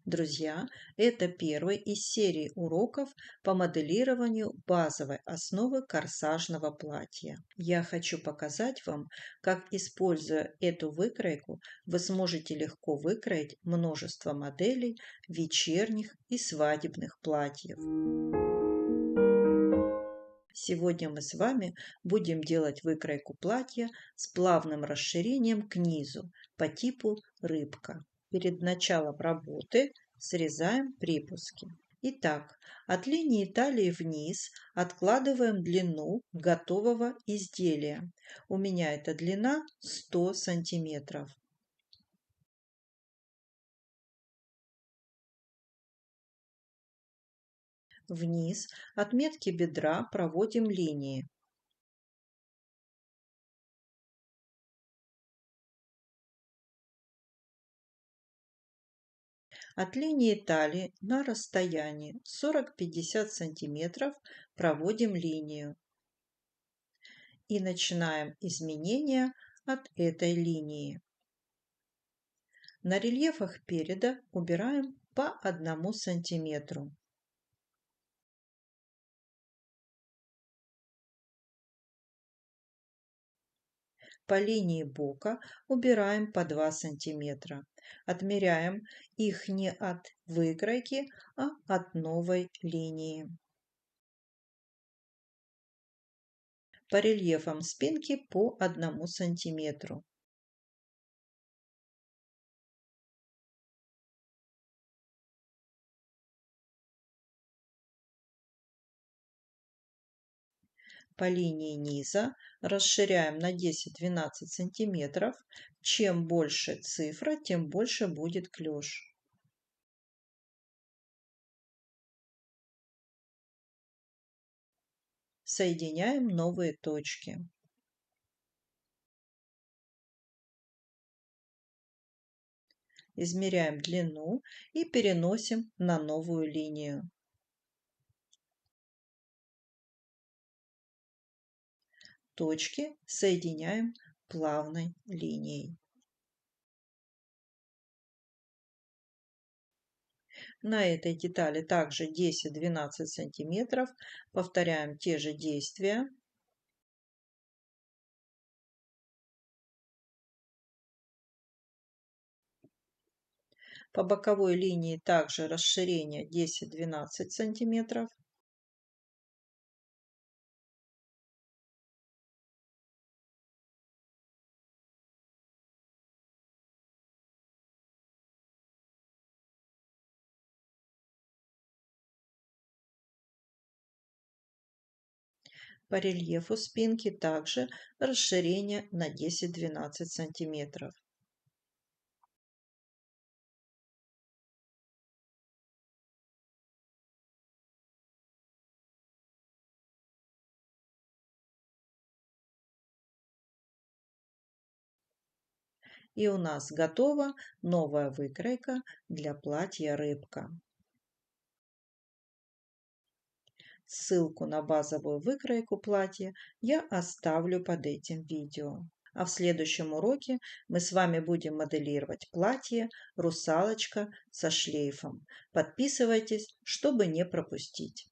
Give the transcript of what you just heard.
Друзья, это первый из серии уроков по моделированию базовой основы корсажного платья. Я хочу показать вам, как, используя эту выкройку, вы сможете легко выкроить множество моделей вечерних и свадебных платьев. Сегодня мы с вами будем делать выкройку платья с плавным расширением к низу по типу рыбка. Перед началом работы срезаем припуски. Итак, от линии талии вниз откладываем длину готового изделия. У меня эта длина 100 сантиметров. Вниз от метки бедра проводим линии. От линии талии на расстоянии 40-50 см проводим линию. И начинаем изменения от этой линии. На рельефах переда убираем по 1 сантиметру. По линии бока убираем по 2 сантиметра. Отмеряем их не от выкройки, а от новой линии. По рельефам спинки по 1 сантиметру. По линии низа расширяем на 10-12 сантиметров. Чем больше цифра, тем больше будет клеш. Соединяем новые точки. Измеряем длину и переносим на новую линию. Точки соединяем плавной линией. На этой детали также 10-12 сантиметров. Повторяем те же действия. По боковой линии также расширение 10-12 сантиметров. По рельефу спинки также расширение на 10-12 сантиметров. И у нас готова новая выкройка для платья рыбка. Ссылку на базовую выкройку платья я оставлю под этим видео. А в следующем уроке мы с вами будем моделировать платье «Русалочка» со шлейфом. Подписывайтесь, чтобы не пропустить.